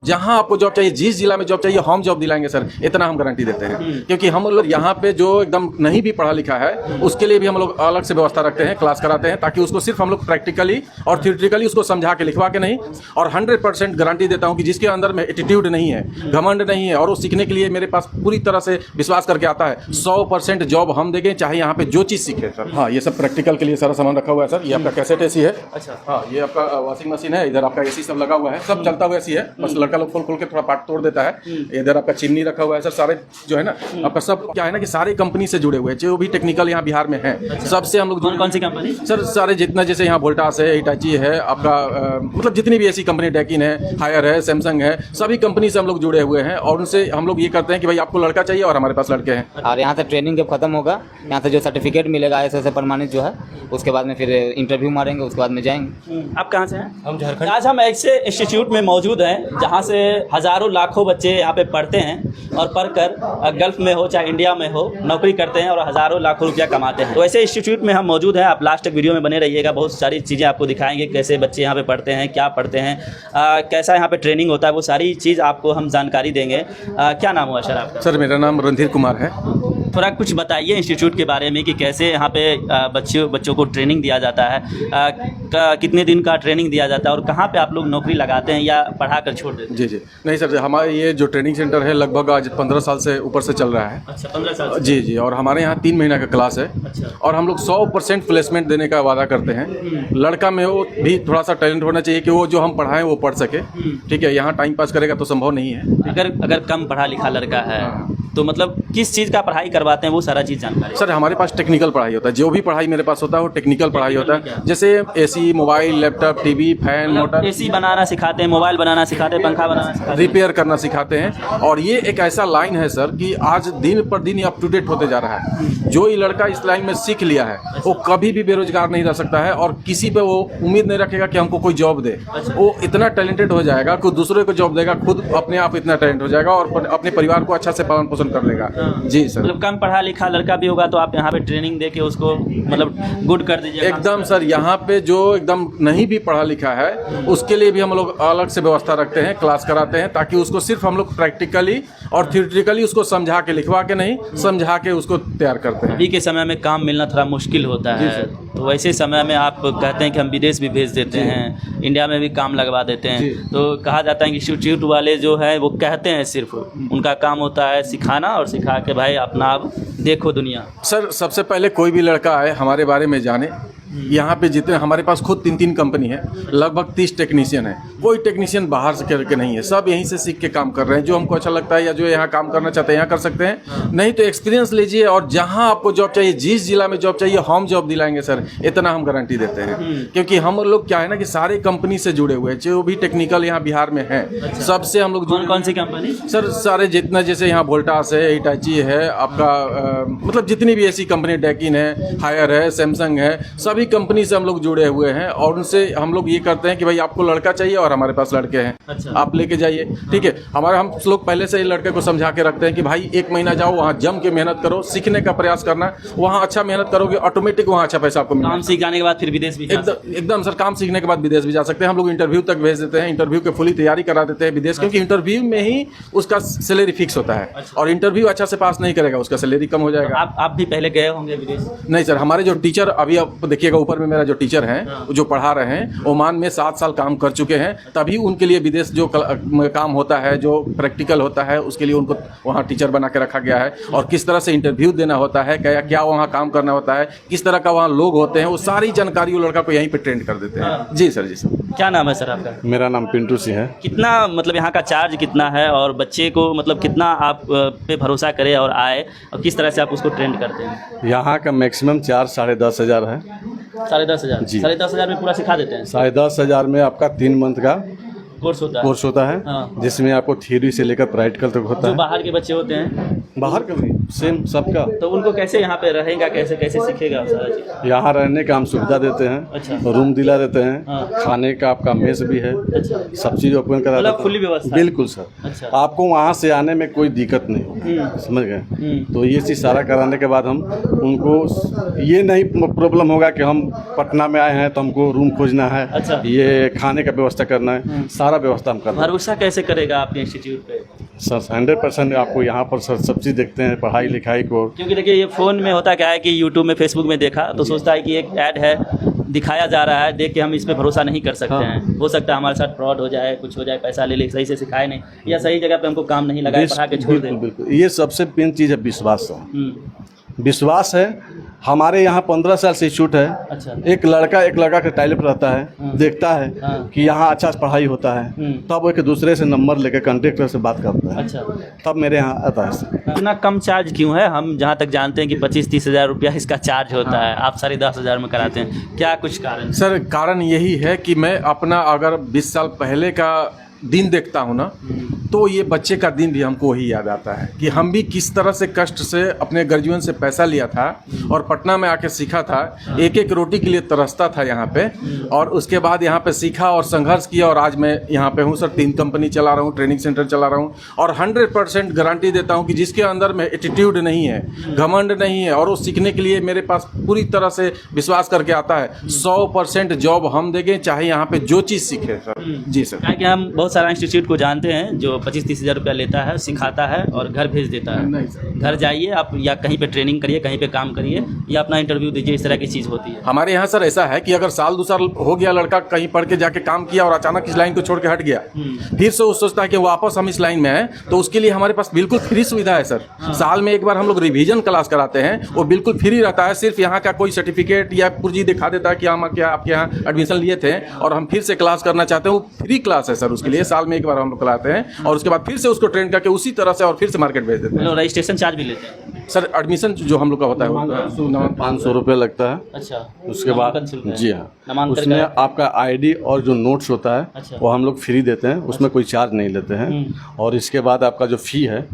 जहां आपको जॉब चाहिए, जिस जिला में जॉब चाहिए, हम जॉब दिलाएंगे सर, इतना हम गारंटी देते हैं। क्योंकि हम लोग यहाँ पे जो एकदम नहीं भी पढ़ा लिखा है उसके लिए भी हम लोग अलग से व्यवस्था रखते हैं, क्लास कराते हैं, ताकि उसको सिर्फ हम लोग प्रैक्टिकली और थ्योरेटिकली उसको समझा के लिखवा के नहीं, और 100% गारंटी देता हूँ कि जिसके अंदर में एटीट्यूड नहीं है, घमंड नहीं है, और वो सीखने के लिए मेरे पास पूरी तरह से विश्वास करके आता है, 100% जॉब हम देंगे, चाहे यहाँ पे जो चीज़ सीखे सर। हाँ, ये सब प्रैक्टिकल के लिए सारा सामान रखा हुआ है सर। ये आपका कैसेट एसी है। अच्छा। हाँ, ये आपका वॉशिंग मशीन है, इधर आपका एसी सब लगा हुआ है, सब चलता हुआ एसी है, बस लड़का लोग खोल के थोड़ा पार्ट तोड़ देता है। इधर आपका चिमनी रखा हुआ है सर। सारे जो है ना आपका सब क्या है ना कि सारे कंपनी से जुड़े हुए हैं, जो भी टेक्निकल यहाँ बिहार में है, सबसे हम लोग। कौन सी कंपनी सर? सारे जितना, जैसे यहाँ वोल्टास है, हिटाची है, आपका मतलब जितनी भी ऐसी कंपनी, डेकिन है, हायर है, सैमसंग है, सभी कंपनी से हम लोग जुड़े हुए हैं, और उनसे हम लोग ये करते हैं कि भाई आपको लड़का चाहिए, और हमारे पास लड़के हैं। और यहाँ से ट्रेनिंग जब खत्म होगा, यहाँ से जो सर्टिफिकेट मिलेगा ऐसे प्रमाणित जो है, उसके बाद में फिर इंटरव्यू मारेंगे, उसके बाद में जाएंगे। आप कहाँ से हैं? हम झारखंड। आज हम ऐसे इंस्टीट्यूट में मौजूद हैं जहाँ से हज़ारों लाखों बच्चे यहाँ पे पढ़ते हैं, और पढ़कर गल्फ में हो चाहे इंडिया में हो नौकरी करते हैं, और हज़ारों लाखों रुपया कमाते हैं। तो ऐसे इंस्टीट्यूट में हम मौजूद हैं। आप लास्ट तक वीडियो में बने रहिएगा, बहुत सारी चीज़ें आपको दिखाएंगे, कैसे बच्चे यहाँ पे पढ़ते हैं, क्या पढ़ते हैं, कैसा यहाँ पे ट्रेनिंग होता है, वो सारी चीज़ आपको हम जानकारी देंगे। क्या नाम हुआ सर आपका? सर, मेरा नाम रणधीर कुमार है। थोड़ा कुछ बताइए इंस्टीट्यूट के बारे में कि कैसे यहाँ पे बच्चों को ट्रेनिंग दिया जाता है, कितने दिन का ट्रेनिंग दिया जाता है, और कहाँ पे आप लोग नौकरी लगाते हैं या पढ़ा कर छोड़ देते हैं? जी जी, नहीं सर, हमारे ये जो ट्रेनिंग सेंटर है लगभग आज 15 साल से ऊपर से चल रहा है। अच्छा, 15 साल से? जी जी, और हमारे यहाँ 3 महीना का क्लास है। अच्छा। और हम लोग 100% प्लेसमेंट देने का वादा करते हैं। लड़का में वो भी थोड़ा सा टैलेंट होना चाहिए कि वो जो हम पढ़ाएं वो पढ़ सके। ठीक है, यहाँ टाइम पास करेगा तो संभव नहीं है। अगर कम पढ़ा लिखा लड़का है तो मतलब किस चीज़ का पढ़ाई करवाते हैं, वो सारा चीज़ जानकारी? सर, हमारे पास टेक्निकल पढ़ाई होता है। जो भी पढ़ाई मेरे पास होता है वो टेक्निकल पढ़ाई होता है। जैसे AC, mobile, laptop, TV, fan, motor. AC बनाना सिखाते हैं, मोबाइल बनाना सिखाते हैं, पंखा बनाना सिखाते हैं, रिपेयर करना सिखाते हैं। और ये एक ऐसा लाइन है सर कि आज दिन पर दिन अप टू डेट होते जा रहा है। जो ये लड़का इस लाइन में सीख लिया है वो कभी भी बेरोजगार नहीं रह सकता है, और किसी पे वो उम्मीद नहीं रखेगा कि हमको कोई जॉब दे। वो इतना टैलेंटेड हो जाएगा कि दूसरे को जॉब देगा, खुद अपने आप इतना टैलेंट हो जाएगा, और अपने परिवार को अच्छा से पालन पोषण कर लेगा। जी सर। मतलब कम पढ़ा लिखा लड़का भी होगा तो आप यहाँ पे ट्रेनिंग दे के उसको मतलब गुड कर दीजिए? एकदम सर, यहाँ पे जो एकदम नहीं भी पढ़ा लिखा है उसके लिए भी हम लोग अलग से व्यवस्था रखते हैं, क्लास कराते हैं, ताकि उसको सिर्फ हम लोग प्रैक्टिकली और थ्योरेटिकली उसको समझा के, लिखवा के नहीं, समझा के उसको तैयार करते हैं। अभी के समय में काम मिलना थोड़ा मुश्किल होता है, तो वैसे समय में आप कहते हैं कि हम विदेश भी भेज देते हैं, इंडिया में भी काम लगवा देते हैं। तो कहा जाता है कि इंस्टीट्यूट वाले जो है वो कहते हैं सिर्फ उनका काम होता है सिखाना, और सिखा के भाई अपना आप देखो दुनिया। सर, सबसे पहले कोई भी लड़का आए हमारे बारे में जाने। यहाँ पे जितने हमारे पास खुद 3 कंपनी है, लगभग 30 टेक्नीशियन है। कोई टेक्नीशियन बाहर से करके नहीं है, सब यहीं से सीख के काम कर रहे हैं। जो हमको अच्छा लगता है या जो यहाँ काम करना चाहते हैं यहाँ कर सकते हैं, नहीं तो एक्सपीरियंस लीजिए, और जहाँ आपको जॉब चाहिए, जिस जिला में जॉब चाहिए, हम जॉब दिलाएंगे सर, इतना हम गारंटी देते हैं। क्योंकि हम लोग क्या है ना कि सारे कंपनी से जुड़े हुए हैं, जो भी टेक्निकल यहाँ बिहार में है, सबसे हम लोग। कौन सी कंपनी? सर, सारे जितना, जैसे यहाँ वोल्टास है, हिटाची है, आपका मतलब जितनी भी ऐसी कंपनी, डेकिन है, हायर है, सैमसंग है, सभी कंपनी से हम लोग जुड़े हुए हैं, और उनसे हम लोग ये करते हैं कि भाई आपको लड़का चाहिए, और हमारे पास लड़के हैं। अच्छा। आप लेके जाइए। ठीक है, हम लोग पहले से ही लड़के को समझा के रखते हैं कि भाई 1 महीना जाओ, वहाँ जम के मेहनत करो, सीखने का प्रयास करना। वहाँ अच्छा मेहनत करोगे, ऑटोमेटिक वहाँ अच्छा पैसा आपको मिलेगा। काम सीख जाने के बाद फिर विदेश भी एकदम सर, काम सीखने के बाद विदेश भी जा सकते हैं। हम लोग इंटरव्यू तक भेज देते हैं, इंटरव्यू की फुली तैयारी करा देते हैं विदेश, क्योंकि इंटरव्यू में ही उसका सैलरी फिक्स होता है। और इंटरव्यू अच्छा से पास नहीं करेगा उसका सैलरी कम हो जाएगा। आप भी पहले गए होंगे विदेश? नहीं सर, हमारे जो टीचर, अभी आप देखिएगा ऊपर में मेरा जो टीचर है जो पढ़ा रहे हैं, ओमान में 7 साल काम कर चुके हैं। तभी उनके लिए विदेश जो काम होता है, जो प्रैक्टिकल होता है, उसके लिए उनको वहाँ टीचर बना के रखा गया है। और किस तरह से इंटरव्यू देना होता है, क्या वहाँ काम करना होता है, किस तरह का वहाँ लोग होते हैं, वो सारी जानकारी वो लड़का को यहीं पे ट्रेंड कर देते हैं। जी सर। जी सर। क्या नाम है सर आपका? मेरा नाम पिंटू सिंह है। कितना मतलब यहाँ का चार्ज कितना है, और बच्चे को मतलब कितना आप पे भरोसा करें और आए, और किस तरह से आप उसको ट्रेंड करते हैं? यहाँ का मैक्सिमम चार्ज 10,500 है। 10,500? जी। 10,500 में पूरा सिखा देते हैं? 10,500 में आपका 3 मंथ का कोर्स होता है। हाँ। जिसमें आपको थ्योरी से लेकर प्रैक्टिकल तक होता जो है। बाहर के बच्चे होते हैं, बाहर का भी सेम सबका। तो उनको कैसे यहाँ पे रहेगा, कैसे सीखेगा सारा चीज़? यहाँ रहने का हम सुविधा देते हैं। अच्छा। रूम दिला देते हैं। हाँ। खाने का आपका मेस भी है। अच्छा। सब चीज़ ओपन करा मतलब देते हैं। फुल्ली व्यवस्था है? बिल्कुल सर। अच्छा। आपको वहाँ से आने में कोई दिक्कत नहीं होगी, समझ गए? तो ये चीज़ सारा कराने के बाद हम उनको ये नहीं प्रॉब्लम होगा कि हम पटना में आए हैं तो हमको रूम खोजना है। अच्छा। ये खाने का व्यवस्था करना है, सारा व्यवस्था हम कर रहे हैं भरोसा कैसे करेगा आपके इंस्टीट्यूट पे? सर। 100% आपको यहाँ पर सर सब चीज़ देखते हैं, पढ़ाई लिखाई को। क्योंकि देखिए ये फ़ोन में होता क्या है कि यूट्यूब में, फेसबुक में देखा तो सोचता है कि एक ऐड है, दिखाया जा रहा है, देख के हम इस पे भरोसा नहीं कर सकते हैं। हो सकता है हमारे साथ फ्रॉड हो जाए, कुछ हो जाए, पैसा ले ले, सही से सिखाए नहीं, या सही जगह पे हमको काम नहीं लगाए, पढ़ा के छोड़ दे। बिल्कुल, ये सबसे मेन चीज़ है विश्वास। विश्वास है। हमारे यहाँ 15 साल से इंस्टीट्यूट है। अच्छा। एक लड़का का टैलेंट रहता है, देखता है कि यहाँ अच्छा पढ़ाई होता है, तब वो एक दूसरे से नंबर लेकर कंट्रेक्टर से बात करता है। अच्छा। तब मेरे यहाँ आता है। इतना कम चार्ज क्यों है? हम जहाँ तक जानते हैं कि 25-30 हज़ार रुपया इसका चार्ज होता है, आप 10,500 में कराते हैं, क्या कुछ कारण? सर कारण यही है कि मैं अपना अगर 20 साल पहले का दिन देखता हूँ ना, तो ये बच्चे का दिन भी हमको वही याद आता है कि हम भी किस तरह से कष्ट से अपने गर्जियन से पैसा लिया था और पटना में आके सीखा था, एक एक रोटी के लिए तरसता था यहाँ पे, और उसके बाद यहाँ पे सीखा और संघर्ष किया, और आज मैं यहाँ पे हूँ सर। 3 कंपनी चला रहा हूँ, ट्रेनिंग सेंटर चला रहा हूँ, और 100% गारंटी देता हूँ कि जिसके अंदर में एटीट्यूड नहीं है, घमंड नहीं है, और वो सीखने के लिए मेरे पास पूरी तरह से विश्वास करके आता है, 100% जॉब हम देंगे, चाहे यहाँ पे जो चीज़ सीखे सर। जी सर। क्या कि हम बहुत सारा इंस्टीट्यूट को जानते हैं जो 25-30 हज़ार रुपया लेता है, सिखाता है और घर भेज देता है। नहीं सर। घर जाइए आप, या कहीं पे ट्रेनिंग करिए, कहीं पे काम करिए, या अपना इंटरव्यू दीजिए, इस तरह की चीज़ होती है। हमारे यहाँ सर ऐसा है कि अगर साल 2 साल हो गया लड़का कहीं पढ़ के जाके काम किया और अचानक इस लाइन को छोड़ के हट गया, फिर से वो सोचता है कि वापस हम इस लाइन में हैं, तो उसके लिए हमारे पास बिल्कुल फ्री सुविधा है सर। साल में एक बार हम लोग रिवीजन क्लास कराते हैं, वो बिल्कुल फ्री रहता है। सिर्फ यहाँ का कोई सर्टिफिकेट या पुर्जी दिखा देता है कि हम क्या आपके यहाँ एडमिशन लिए थे और हम फिर से क्लास करना चाहते हैं, वो फ्री क्लास है सर। उसके लिए साल में एक बार हम लोग कराते हैं, और उसके बाद फिर से उसको ट्रेन करके उसी तरह से और फिर से मार्केट भेज देते हैं। रजिस्ट्रेशन चार्ज भी लेते हैं सर एडमिशन जो हम लोग का होता है 500 रुपये लगता है। अच्छा। उसके बाद नामांकन शुल्क है। जी हाँ, नामांकन उसमें का- आपका आईडी और जो नोट्स होता है अच्छा। वो हम लोग फ्री देते हैं, उसमें कोई चार्ज नहीं लेते हैं। और इसके बाद आपका जो फ़ी है,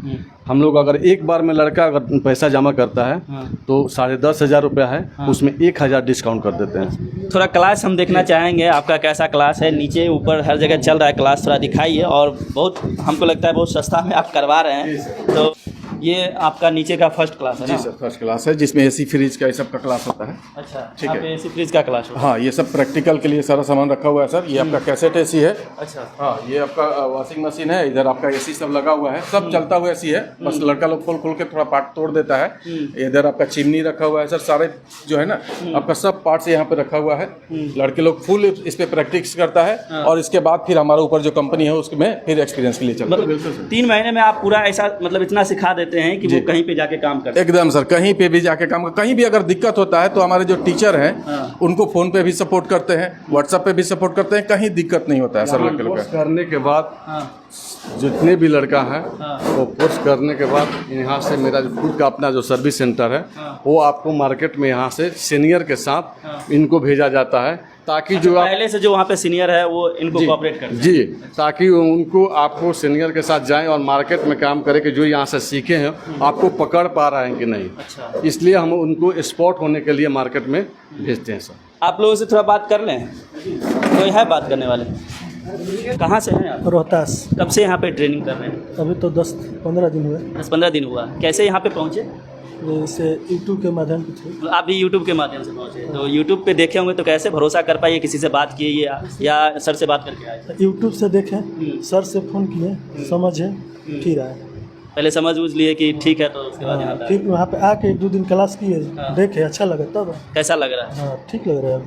हम लोग अगर एक बार में लड़का अगर पैसा जमा करता है तो 10,500 रुपया है, उसमें 1,000 डिस्काउंट कर देते हैं। थोड़ा क्लास हम देखना चाहेंगे, आपका कैसा क्लास है, नीचे ऊपर हर जगह चल रहा है क्लास, थोड़ा दिखाइए। और बहुत हमको लगता है बहुत सस्ता में आप करवा रहे हैं। तो ये आपका नीचे का फर्स्ट क्लास है ना? जी सर, फर्स्ट क्लास है जिसमें एसी फ्रिज का ये सब का क्लास होता है। अच्छा, ठीक है। एसी फ्रिज का क्लास हो। हाँ, ये सब प्रैक्टिकल के लिए सारा सामान रखा हुआ है सर। ये आपका कैसेट एसी है। अच्छा। हाँ, ये आपका वॉशिंग मशीन है, इधर आपका एसी सब लगा हुआ है, सब चलता हुआ एसी है। बस लड़का लोग खोल के थोड़ा पार्ट तोड़ देता है। इधर आपका चिमनी रखा हुआ है सर, सारे जो है ना आपका सब पार्ट्स यहाँ पे रखा हुआ है। लड़के लोग फुल इस पे प्रैक्टिस करता है, और इसके बाद फिर हमारे ऊपर जो कंपनी है उसमें फिर एक्सपीरियंस के लिए चलता है। मतलब 3 महीने में आप पूरा ऐसा मतलब इतना सिखा देते हैं कि वो कहीं पे जाके काम करते हैं। एकदम सर, कहीं पे भी जाके काम, कहीं भी अगर दिक्कत होता है तो हमारे जो टीचर हैं उनको फ़ोन पे भी सपोर्ट करते हैं, व्हाट्सएप पे भी सपोर्ट करते हैं, कहीं दिक्कत नहीं होता है सर। लड़के लोग कोर्स करने के बाद जितने भी लड़का है वो कोर्स करने के बाद यहाँ से मेरा जो खुद का अपना जो सर्विस सेंटर है वो आपको मार्केट में यहाँ से सीनियर के साथ इनको भेजा जाता है, ताकि जो आप पहले से जो वहाँ पे सीनियर है वो इनको कोऑपरेट करते हैं। जी, ताकि उनको आपको सीनियर के साथ जाएं और मार्केट में काम करें कि जो यहाँ से सीखे हैं आपको पकड़ पा रहे हैं कि नहीं। अच्छा। इसलिए हम उनको स्पॉट होने के लिए मार्केट में भेजते हैं सर। आप लोगों से थोड़ा बात कर लें, कोई है बात करने वाले? कहाँ से हैं आप? रोहतास। कब से यहाँ पे ट्रेनिंग कर रहे हैं? अभी तो 10-15 दिन हुए। 10-15 दिन हुआ। कैसे यहाँ पे पहुँचे? इससे यूट्यूब के माध्यम से थे। आप भी यूट्यूब के माध्यम से पहुँचे, तो यूट्यूब पे देखे होंगे तो कैसे भरोसा कर पाइए? किसी से बात किए या सर से बात करके आए? यूट्यूब से देखें, सर से फ़ोन किए, समझे, फिर आए। पहले समझ बूझ लिए कि ठीक है, तो उसके बाद यहाँ पे फिर वहाँ पे आके 1-2 दिन क्लास किए, देखे अच्छा लगा तब। कैसा लग रहा है? हाँ, ठीक लग रहा है।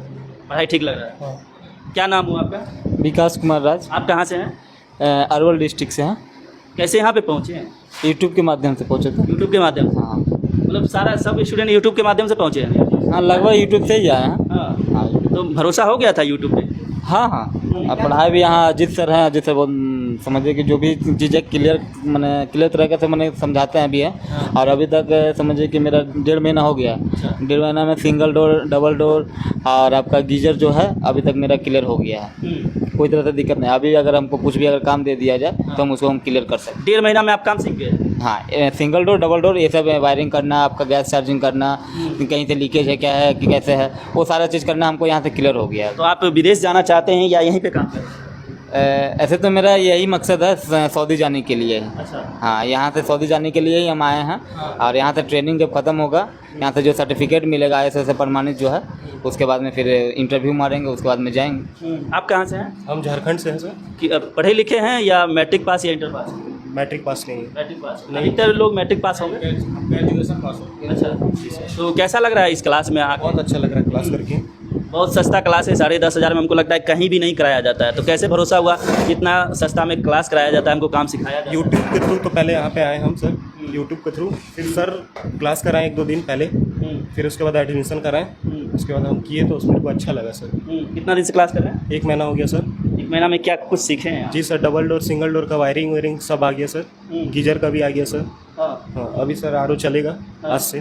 पढ़ाई ठीक लग रहा है? हाँ। क्या नाम हुआ आपका? विकास कुमार राज, आप कहाँ से हैं? अरवल डिस्ट्रिक्ट से हैं। कैसे यहाँ पे पहुँचे हैं? यूट्यूब के माध्यम से पहुँचे थे। यूट्यूब के माध्यम से? हाँ मतलब सारा सब स्टूडेंट यूट्यूब के माध्यम से पहुँचे हैं? हाँ, लगभग यूट्यूब से ही आए हैं। हाँ। हाँ तो भरोसा हो गया था यूट्यूब पे? हाँ हाँ, अब पढ़ाई भी यहाँ अजीत सर हैं, अजीत सर वो समझिए कि जो भी चीज़ें क्लियर तरीके से मैंने समझाते हैं भी है। और अभी तक समझिए कि मेरा 1.5 महीना हो गया है। 1.5 महीना में सिंगल डोर, डबल डोर और आपका गीजर जो है अभी तक मेरा क्लियर हो गया है। कोई तरह से दिक्कत नहीं। अभी अगर हमको कुछ भी अगर काम दे दिया जाए तो हम उसको क्लियर कर सकते 1.5 महीना में आप काम सीख गए? हाँ, सिंगल डोर, डबल डोर, ये सब वायरिंग करना, आपका गैस चार्जिंग करना, कहीं से लीकेज है क्या है कि कैसे है, वो सारा चीज़ करना हमको यहाँ से क्लियर हो गया है। तो आप विदेश जाना चाहते हैं या यहीं पे काम करें? ऐसे तो मेरा यही मकसद है सऊदी जाने के लिए। अच्छा। हाँ, यहाँ से सऊदी जाने के लिए ही हम आए हैं। और यहाँ से ट्रेनिंग जब ख़त्म होगा, यहाँ से जो सर्टिफिकेट मिलेगा ऐसे प्रमाणित जो है, उसके बाद में फिर इंटरव्यू मारेंगे, उसके बाद में जाएंगे। आप कहाँ से हैं? हम झारखंड से हैं सर। कि पढ़े लिखे हैं या मैट्रिक पास या इंटर पास? मैट्रिक पास नहीं है। Matric pass. अधिकतर लोग मैट्रिक पास होंगे। ग्रेजुएशन पास हो। अच्छा, तो कैसा लग रहा है इस क्लास में आके? बहुत अच्छा लग रहा है क्लास करके। बहुत सस्ता क्लास है, 10,500 में हमको लगता है कहीं भी नहीं कराया जाता है। तो कैसे भरोसा हुआ इतना सस्ता में क्लास कराया जाता है, हमको काम सिखाया जाता है? यूट्यूब के थ्रू तो पहले यहाँ पे आए हम सर, यूट्यूब के थ्रू। फिर सर क्लास कराएं 1-2 दिन पहले, फिर उसके बाद एडमिशन कराएं। उसके बाद हम किए तो उसमें को अच्छा लगा सर। कितना दिन से क्लास कर रहे हैं? 1 महीना हो गया सर। 1 महीना में क्या कुछ सीखे हैं? जी sir, double door single door का वायरिंग सब आ गया सर। गीजर का भी आ गया सर। हाँ, अभी सर आरओ चलेगा आज से।